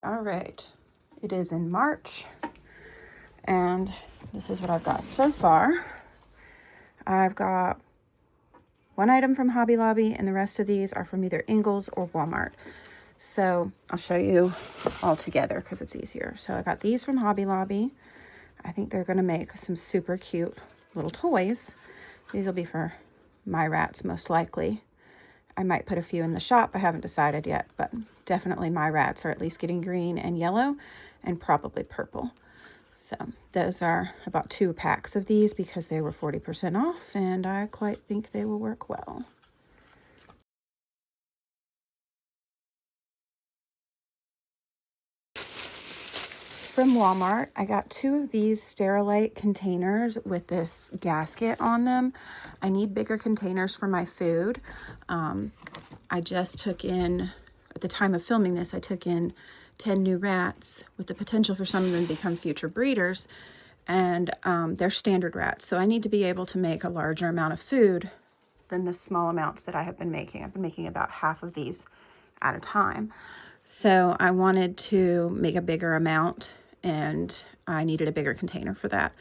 All right, it is in March, and this is what I've got so far. I've got one item from Hobby Lobby, and the rest of these are from either Ingles or Walmart. So I'll show you all together because it's easier. So I got these from Hobby Lobby. I think they're going to make some super cute little toys. These will be for my rats most likely. I might put a few in the shop. I haven't decided yet, but definitely my rats are at least getting green and yellow and probably purple. So those are about 2 packs of these because they were 40% off, and I quite think they will work well. From Walmart, I got 2 of these Sterilite containers with this gasket on them. I need bigger containers for my food. I just took in, at the time of filming this, I took in 10 new rats with the potential for some of them to become future breeders, and they're standard rats. So I need to be able to make a larger amount of food than the small amounts that I have been making. I've been making about half of these at a time. So I wanted to make a bigger amount, and I needed a bigger container for that.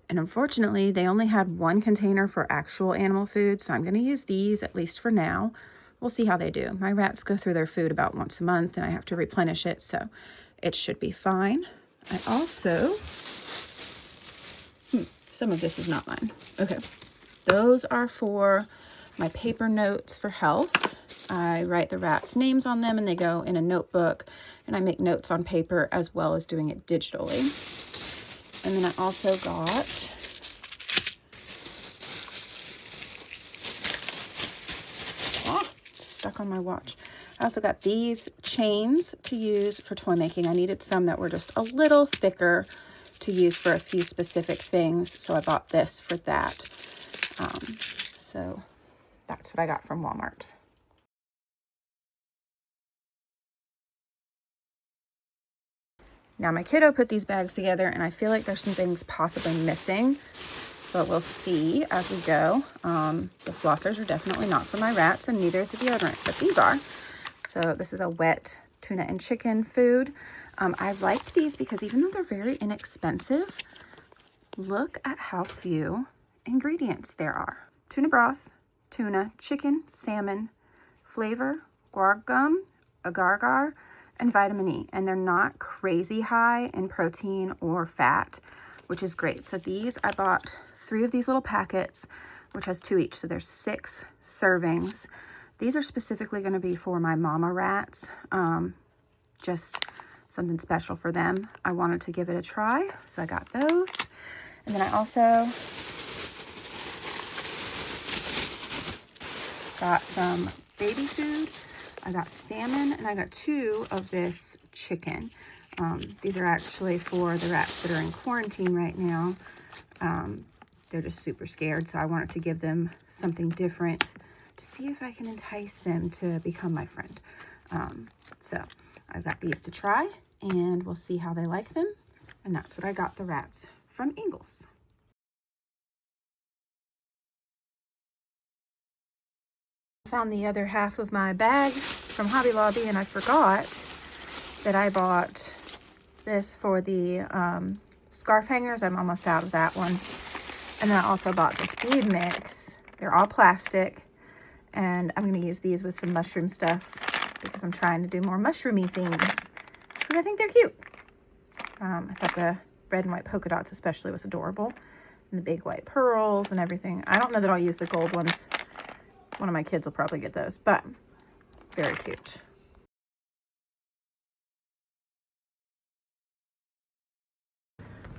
And unfortunately, they only had 1 container for actual animal food, so I'm going to use these at least for now. We'll see how they do. My rats go through their food about once a month, and I have to replenish it, so it should be fine. I also... some of this is not mine. Okay. Those are for my paper notes for health. I write the rats' names on them, and they go in a notebook, and I make notes on paper as well as doing it digitally. And then I also got stuck on my watch. I also got these chains to use for toy making. I needed some that were just a little thicker to use for a few specific things, so I bought this for that. So that's what I got from Walmart. Now my kiddo put these bags together, and I feel like there's some things possibly missing, but we'll see as we go. The flossers are definitely not for my rats, and neither is the deodorant, but these are. So this is a wet tuna and chicken food. I liked these because even though they're very inexpensive, look at how few ingredients there are. Tuna broth, tuna, chicken, salmon, flavor, guar gum, agar-agar, and vitamin E. And they're not crazy high in protein or fat, which is great. So these, I bought 3 of these little packets, which has 2 each. So there's 6 servings. These are specifically going to be for my mama rats. Just something special for them. I wanted to give it a try, so I got those. And then I also got some baby food. I got salmon, and I got 2 of this chicken. These are actually for the rats that are in quarantine right now. They're just super scared, so I wanted to give them something different to see if I can entice them to become my friend. So I've got these to try, and we'll see how they like them. And that's what I got the rats from Ingles. Found the other half of my bag from Hobby Lobby, and I forgot that I bought this for the scarf hangers. I'm almost out of that one. And then I also bought this bead mix. They're all plastic, and I'm going to use these with some mushroom stuff because I'm trying to do more mushroomy things because I think they're cute. I thought the red and white polka dots especially was adorable, and the big white pearls and everything. I don't know that I'll use the gold ones. One of my kids will probably get those, but very cute.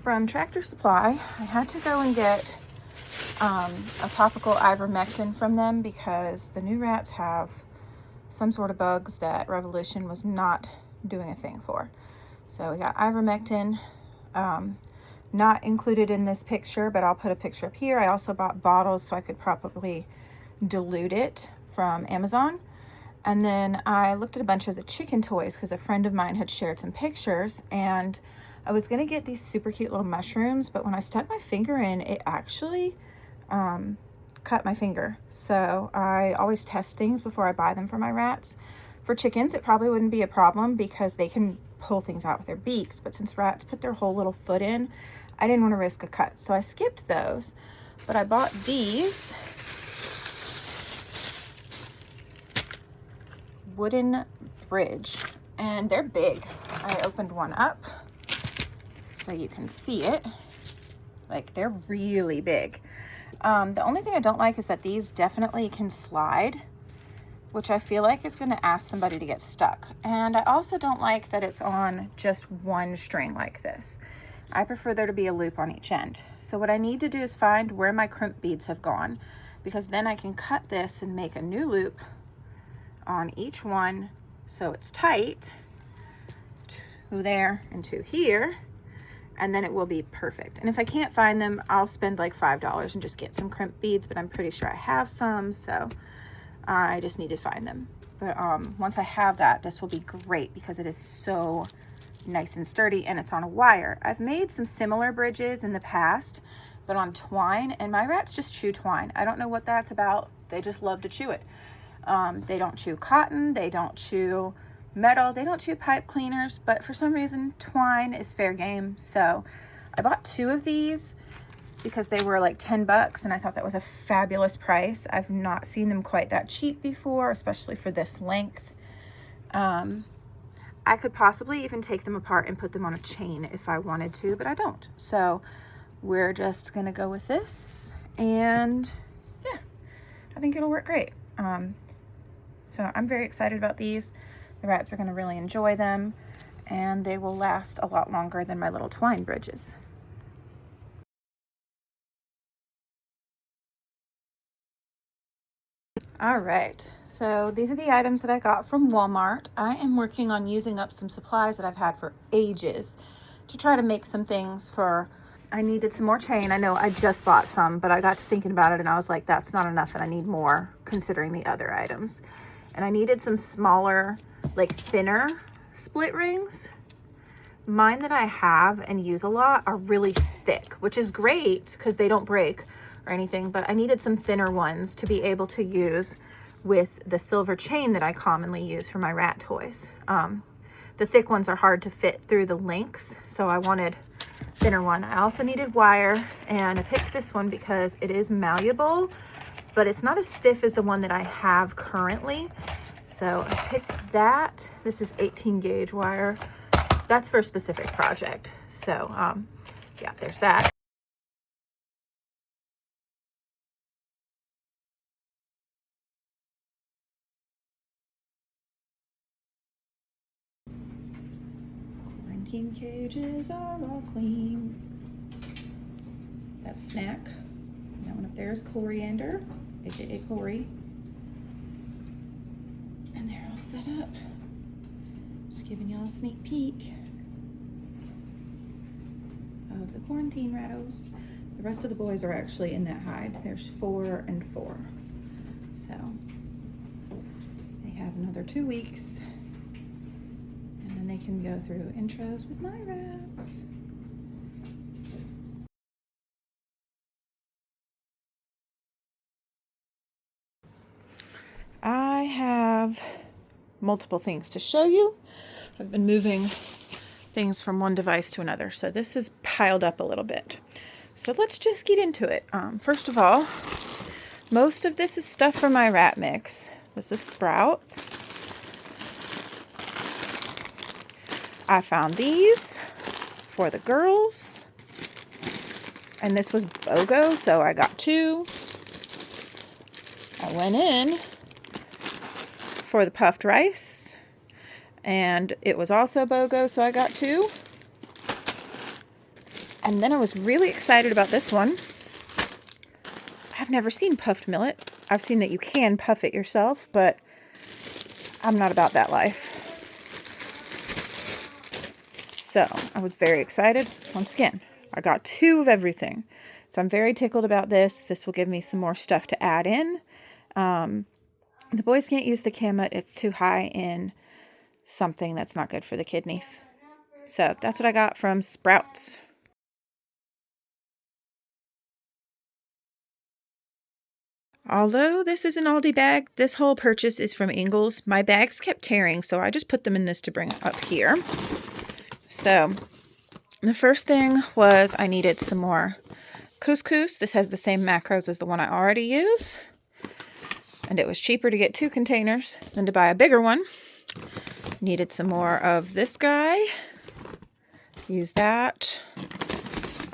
From Tractor Supply, I had to go and get a topical ivermectin from them because the new rats have some sort of bugs that Revolution was not doing a thing for. So we got ivermectin, not included in this picture, but I'll put a picture up here. I also bought bottles so I could probably dilute it from Amazon. And then I looked at a bunch of the chicken toys because a friend of mine had shared some pictures, and I was gonna get these super cute little mushrooms, but when I stuck my finger in, it actually cut my finger. So I always test things before I buy them for my rats. For chickens, it probably wouldn't be a problem because they can pull things out with their beaks. But since rats put their whole little foot in, I didn't want to risk a cut. So I skipped those. But I bought these wooden bridge, and they're big. I opened one up so you can see it. Like, they're really big. The only thing I don't like is that these definitely can slide, which I feel like is going to ask somebody to get stuck. And I also don't like that it's on just one string like this. I prefer there to be a loop on each end. So what I need to do is find where my crimp beads have gone, because then I can cut this and make a new loop on each one so it's tight to there and to here, and then it will be perfect. And if I can't find them, I'll spend like $5 and just get some crimp beads, but I'm pretty sure I have some, so I just need to find them. But once I have that, this will be great because it is so nice and sturdy, and it's on a wire. I've made some similar bridges in the past, but on twine, and my rats just chew twine. I don't know what that's about. They just love to chew it. They don't chew cotton, they don't chew metal, they don't chew pipe cleaners, but for some reason twine is fair game. So I bought 2 of these because they were like 10 bucks, and I thought that was a fabulous price. I've not seen them quite that cheap before, especially for this length. I could possibly even take them apart and put them on a chain if I wanted to, but I don't. So we're just gonna go with this, and yeah, I think it'll work great. So I'm very excited about these. The rats are gonna really enjoy them, and they will last a lot longer than my little twine bridges. All right, so these are the items that I got from Walmart. I am working on using up some supplies that I've had for ages to try to make some things for. I needed some more chain. I know I just bought some, but I got to thinking about it and I was like, that's not enough and I need more considering the other items. And I needed some smaller, like thinner split rings. Mine that I have and use a lot are really thick, which is great because they don't break or anything, but I needed some thinner ones to be able to use with the silver chain that I commonly use for my rat toys. The thick ones are hard to fit through the links, so I wanted thinner one. I also needed wire, and I picked this one because it is malleable, but it's not as stiff as the one that I have currently. So I picked that. This is 18 gauge wire. That's for a specific project. So yeah, there's that. Quarantine cages are all clean. That's Snack. That one up there is Coriander, aka Cory. And they're all set up. Just giving y'all a sneak peek of the quarantine rattos. The rest of the boys are actually in that hide. There's 4 and 4. So they have another 2 weeks, and then they can go through intros with my rats. I have multiple things to show you. I've been moving things from one device to another, so this is piled up a little bit. So let's just get into it. First of all, most of this is stuff for my rat mix. This is Sprouts. I found these for the girls, and this was BOGO, so I got 2. I went in for the puffed rice, and it was also BOGO, so I got 2. And then I was really excited about this one. I've never seen puffed millet. I've seen that you can puff it yourself, but I'm not about that life. So I was very excited. Once again, I got 2 of everything. So I'm very tickled about this. This will give me some more stuff to add in. The boys can't use the Kamut. It's too high in something that's not good for the kidneys. So that's what I got from Sprouts. Although this is an Aldi bag, this whole purchase is from Ingles. My bags kept tearing, so I just put them in this to bring up here. So the first thing was I needed some more couscous. This has the same macros as the one I already use. And it was cheaper to get 2 containers than to buy a bigger one. Needed some more of this guy. Use that.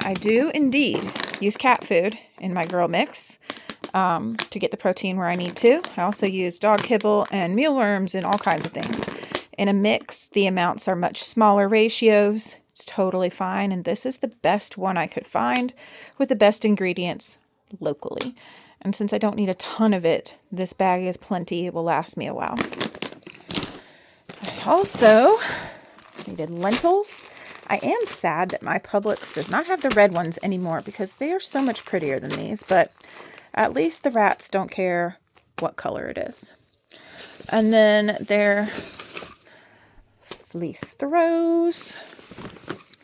I do indeed use cat food in my girl mix to get the protein where I need to. I also use dog kibble and mealworms and all kinds of things. In a mix, the amounts are much smaller ratios. It's totally fine. And this is the best one I could find with the best ingredients locally. And since I don't need a ton of it, this bag is plenty. It will last me a while. I also needed lentils. I am sad that my Publix does not have the red ones anymore because they are so much prettier than these, but at least the rats don't care what color it is. And then their fleece throws.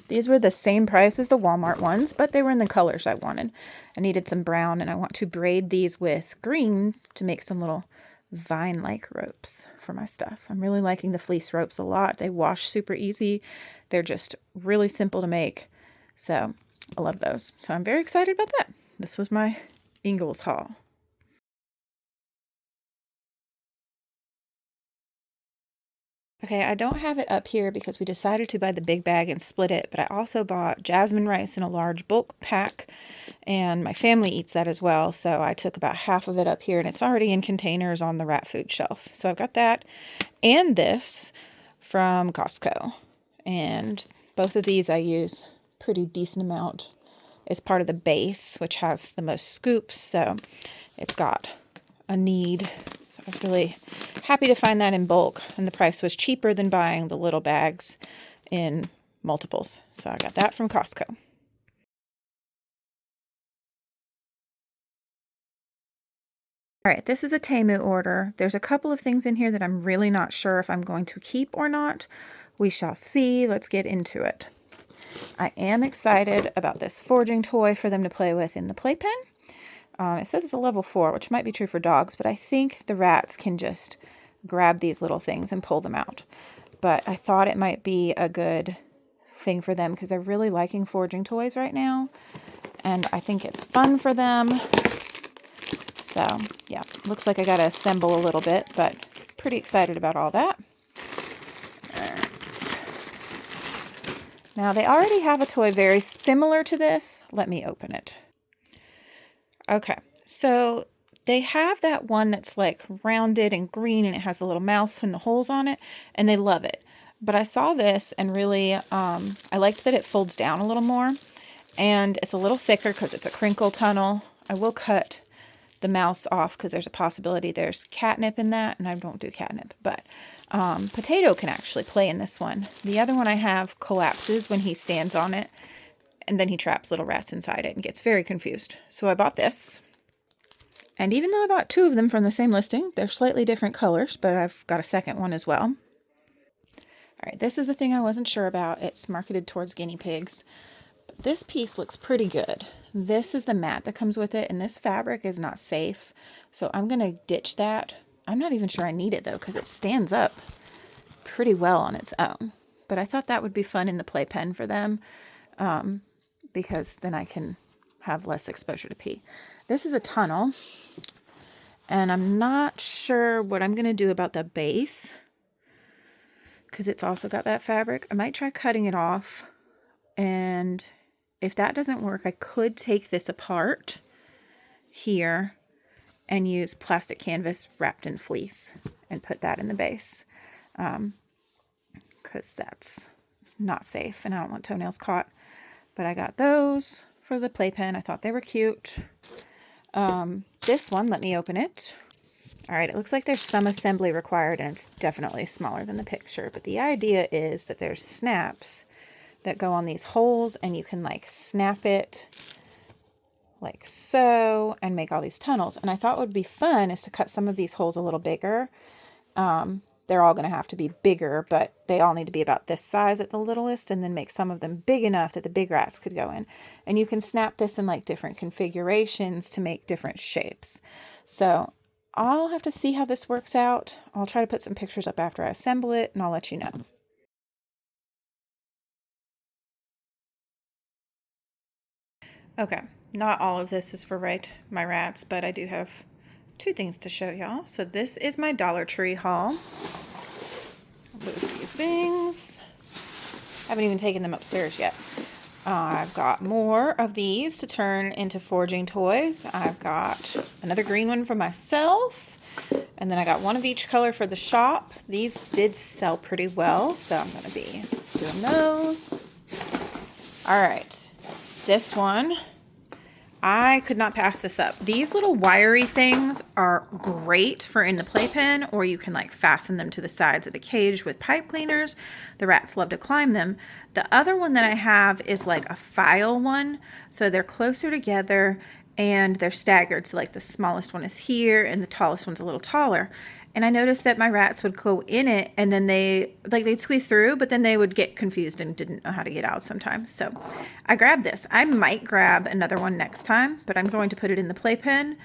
These were the same price as the Walmart ones, but they were in the colors I wanted. I needed some brown, and I want to braid these with green to make some little vine-like ropes for my stuff. I'm really liking the fleece ropes a lot. They wash super easy. They're just really simple to make. So I love those. So I'm very excited about that. This was my Ingles haul. Okay, I don't have it up here because we decided to buy the big bag and split it, but I also bought jasmine rice in a large bulk pack, and my family eats that as well, so I took about half of it up here, and it's already in containers on the rat food shelf. So I've got that and this from Costco, and both of these I use pretty decent amount as part of the base, which has the most scoops, so it's got a need. So I was really happy to find that in bulk, and the price was cheaper than buying the little bags in multiples. So I got that from Costco. All right, this is a Temu order. There's a couple of things in here that I'm really not sure if I'm going to keep or not. We shall see. Let's get into it. I am excited about this foraging toy for them to play with in the playpen. It says it's a level 4, which might be true for dogs, but I think the rats can just grab these little things and pull them out. But I thought it might be a good thing for them because they're really liking foraging toys right now. And I think it's fun for them. So, yeah, looks like I got to assemble a little bit, but pretty excited about all that. All right. Now, they already have a toy very similar to this. Let me open it. Okay, so they have that one that's like rounded and green and it has a little mouse and the holes on it, and they love it. But I saw this and really, I liked that it folds down a little more, and it's a little thicker because it's a crinkle tunnel. I will cut the mouse off because there's a possibility there's catnip in that, and I don't do catnip, but Potato can actually play in this one. The other one I have collapses when he stands on it, and then he traps little rats inside it and gets very confused. So I bought this. And even though I bought 2 of them from the same listing, they're slightly different colors, but I've got a second one as well. All right, this is the thing I wasn't sure about. It's marketed towards guinea pigs. But this piece looks pretty good. This is the mat that comes with it, and this fabric is not safe. So I'm going to ditch that. I'm not even sure I need it, though, because it stands up pretty well on its own. But I thought that would be fun in the playpen for them. Because then I can have less exposure to pee. This is a tunnel, and I'm not sure what I'm going to do about the base because it's also got that fabric. I might try cutting it off, and if that doesn't work, I could take this apart here and use plastic canvas wrapped in fleece and put that in the base because that's not safe and I don't want toenails caught. But I got those for the playpen. I thought they were cute. This one, let me open it. All right, it looks like there's some assembly required, and it's definitely smaller than the picture. But the idea is that there's snaps that go on these holes, and you can like snap it like so and make all these tunnels. And I thought what would be fun is to cut some of these holes a little bigger. They're all going to have to be bigger, but they all need to be about this size at the littlest, and then make some of them big enough that the big rats could go in. And you can snap this in like different configurations to make different shapes. So I'll have to see how this works out. I'll try to put some pictures up after I assemble it, and I'll let you know. Okay, not all of this is for my rats, but I do have two things to show y'all. So this is my Dollar Tree haul. Move these things. Haven't even taken them upstairs yet. I've got more of these to turn into forging toys. I've got another green one for myself. And then I got one of each color for the shop. These did sell pretty well, so I'm going to be doing those. All right. This one, I could not pass this up. These little wiry things are great for in the playpen, or you can like fasten them to the sides of the cage with pipe cleaners. The rats love to climb them. The other one that I have is like a file one, so they're closer together and they're staggered. So like the smallest one is here and the tallest one's a little taller. And I noticed that my rats would go in it and then they'd squeeze through, but then they would get confused and didn't know how to get out sometimes. So I grabbed this. I might grab another one next time, but I'm going to put it in the playpen.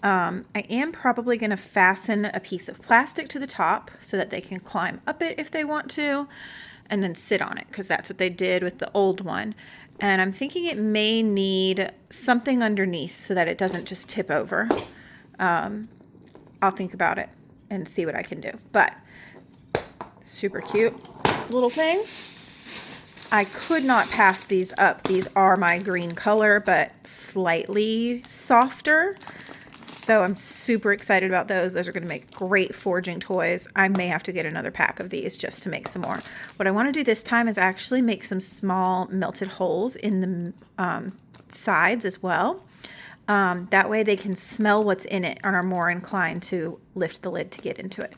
I am probably going to fasten a piece of plastic to the top so that they can climb up it if they want to, and then sit on it, because that's what they did with the old one. And I'm thinking it may need something underneath so that it doesn't just tip over. I'll think about it and see what I can do. But super cute little thing. I could not pass these up. These are my green color, but slightly softer. So I'm super excited about those. Those are going to make great forging toys. I may have to get another pack of these just to make some more. What I want to do this time is actually make some small melted holes in the sides as well. That way they can smell what's in it and are more inclined to lift the lid to get into it.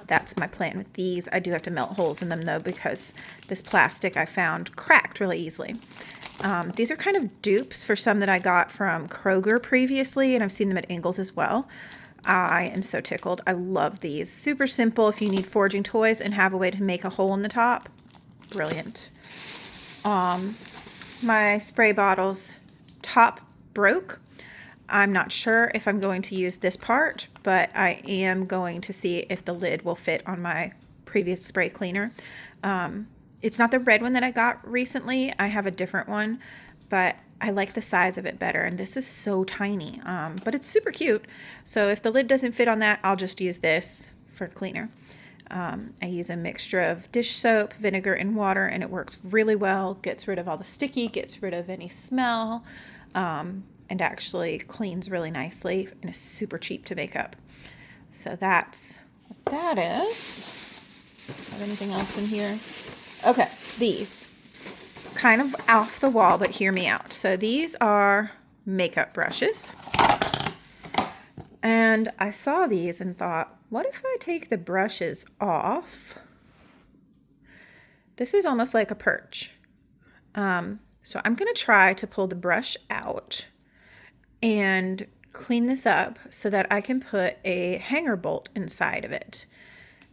That's my plan with these. I do have to melt holes in them though, because this plastic I found cracked really easily. These are kind of dupes for some that I got from Kroger previously, and I've seen them at Ingles as well. I am so tickled. I love these. Super simple if you need forging toys and have a way to make a hole in the top. Brilliant. My spray bottle's top broke. I'm not sure if I'm going to use this part, but I am going to see if the lid will fit on my previous spray cleaner. It's not the red one that I got recently. I have a different one, but I like the size of it better. And this is so tiny, but it's super cute. So if the lid doesn't fit on that, I'll just use this for cleaner. I use a mixture of dish soap, vinegar, and water, and it works really well. Gets rid of all the sticky, gets rid of any smell. And actually cleans really nicely and is super cheap to make up. So that's what that is. Have anything else in here? Okay, these. Kind of off the wall, but hear me out. So these are makeup brushes. And I saw these and thought, what if I take the brushes off? This is almost like a perch. So I'm going to try to pull the brush out and clean this up so that I can put a hanger bolt inside of it,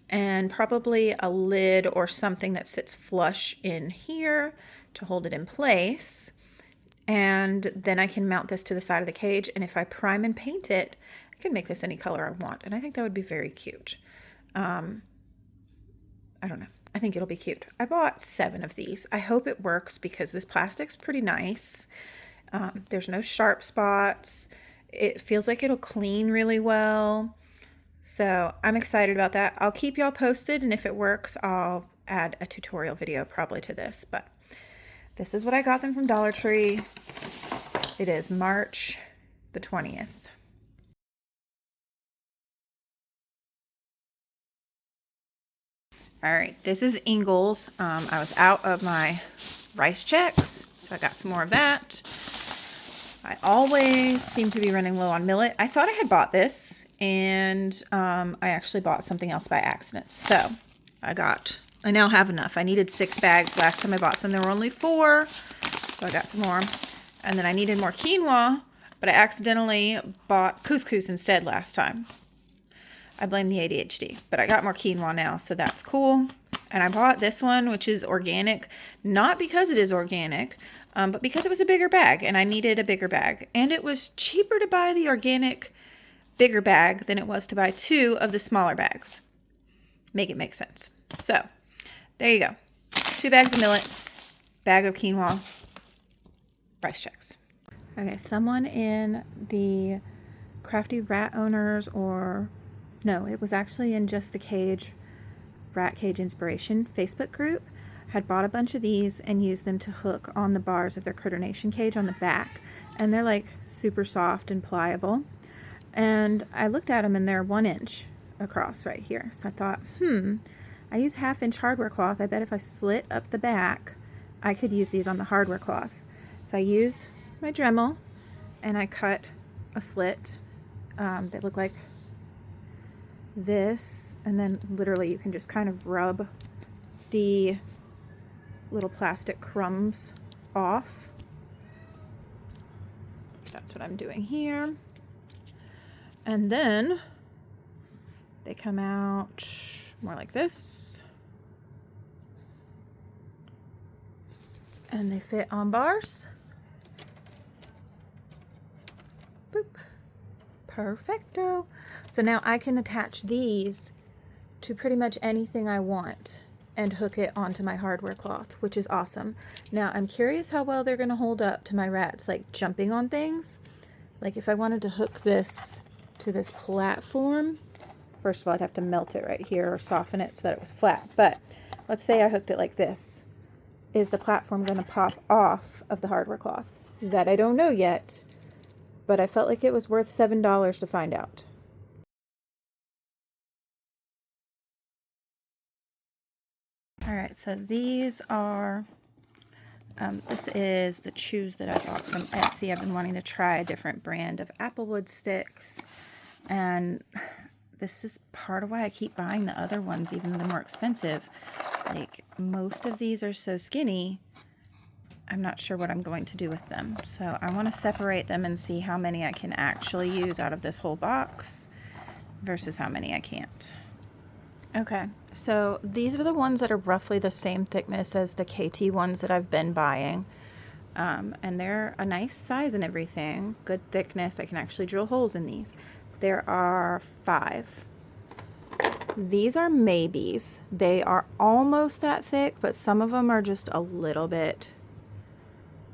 and probably a lid or something that sits flush in here to hold it in place. And then I can mount this to the side of the cage, and if I prime and paint it, I can make this any color I want, and I think that would be very cute. I don't know. I think it'll be cute. I bought 7 of these. I hope it works because this plastic's pretty nice. There's no sharp spots. It feels like it'll clean really well. So I'm excited about that. I'll keep y'all posted, and if it works, I'll add a tutorial video probably to this. But this is what I got them from Dollar Tree. It is March the 20th. All right, this is Ingles. I was out of my rice checks, so I got some more of that. I always seem to be running low on millet. I thought I had bought this, and I actually bought something else by accident. So I now have enough. I needed 6 bags. Last time I bought some, there were only 4. So I got some more. And then I needed more quinoa, but I accidentally bought couscous instead last time. I blame the ADHD, but I got more quinoa now, so that's cool. And I bought this one, which is organic, not because it is organic, but because it was a bigger bag, and I needed a bigger bag. And it was cheaper to buy the organic bigger bag than it was to buy 2 of the smaller bags. Make it make sense. So there you go. 2 bags of millet, bag of quinoa, rice checks. Okay, someone in the Crafty Rat Owners, or no, it was actually in Just the Cage Rat Cage Inspiration Facebook group, had bought a bunch of these and used them to hook on the bars of their Critter Nation cage on the back. And they're like super soft and pliable. And I looked at them and they're 1 inch across right here. So I thought, I use 1/2 inch hardware cloth. I bet if I slit up the back, I could use these on the hardware cloth. So I used my Dremel and I cut a slit. They look like this, and then literally you can just kind of rub the little plastic crumbs off. That's what I'm doing here. And then they come out more like this. And they fit on bars. Boop. Perfecto. So now I can attach these to pretty much anything I want and hook it onto my hardware cloth, which is awesome. Now I'm curious how well they're gonna hold up to my rats, like jumping on things. Like if I wanted to hook this to this platform, first of all, I'd have to melt it right here or soften it so that it was flat. But let's say I hooked it like this. Is the platform gonna pop off of the hardware cloth? That I don't know yet, but I felt like it was worth $7 to find out. All right, so these are, this is the chews that I bought from Etsy. I've been wanting to try a different brand of applewood sticks, and this is part of why I keep buying the other ones, even though they're more expensive. Like, most of these are so skinny, I'm not sure what I'm going to do with them. So I want to separate them and see how many I can actually use out of this whole box versus how many I can't. Okay, so these are the ones that are roughly the same thickness as the KT ones that I've been buying. And they're a nice size and everything, good thickness. I can actually drill holes in these. There are 5. These are maybes. They are almost that thick, but some of them are just a little bit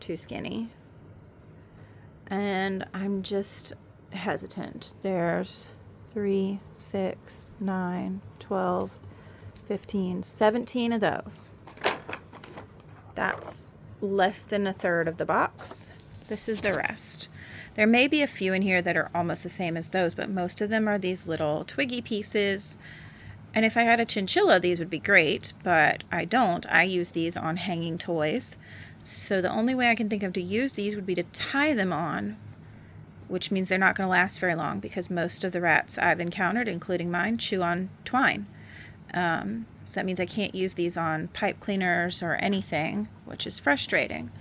too skinny. And I'm just hesitant. There's 3, 6, 9, 12, 15, 17 of those. That's less than a third of the box. This is the rest. There may be a few in here that are almost the same as those, but most of them are these little twiggy pieces. And if I had a chinchilla, these would be great, but I don't. I use these on hanging toys. So the only way I can think of to use these would be to tie them on, which means they're not going to last very long because most of the rats I've encountered, including mine, chew on twine. So that means I can't use these on pipe cleaners or anything, which is frustrating.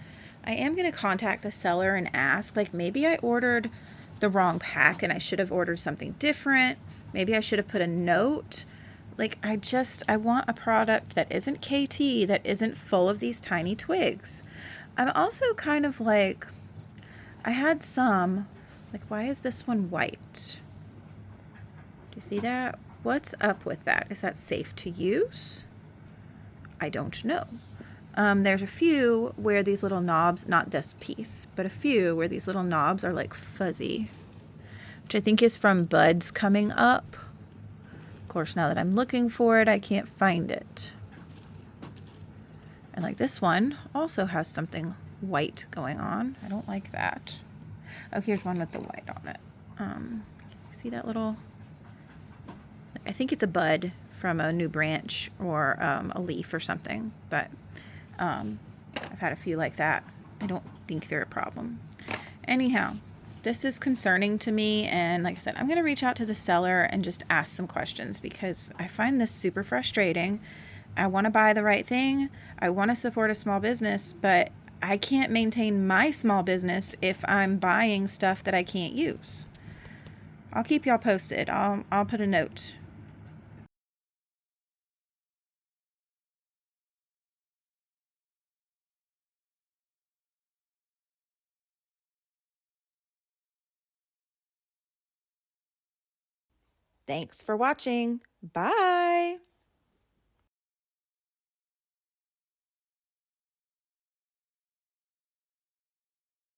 I am going to contact the seller and ask, like, maybe I ordered the wrong pack and I should have ordered something different. Maybe I should have put a note. Like, I want a product that isn't KT, that isn't full of these tiny twigs. I'm also kind of like, I had some, like, why is this one white? Do you see that? What's up with that? Is that safe to use? I don't know. There's a few where these little knobs, not this piece, but a few where these little knobs are like fuzzy, which I think is from buds coming up. Of course, now that I'm looking for it, I can't find it. And like this one also has something white going on. I don't like that. Oh, here's one with the white on it. See that little, I think it's a bud from a new branch or a leaf or something, but I've had a few like that. I don't think they're a problem. Anyhow, this is concerning to me, and like I said, I'm going to reach out to the seller and just ask some questions because I find this super frustrating. I want to buy the right thing. I want to support a small business, but I can't maintain my small business if I'm buying stuff that I can't use. I'll keep y'all posted. I'll put a note Thanks for watching. Bye.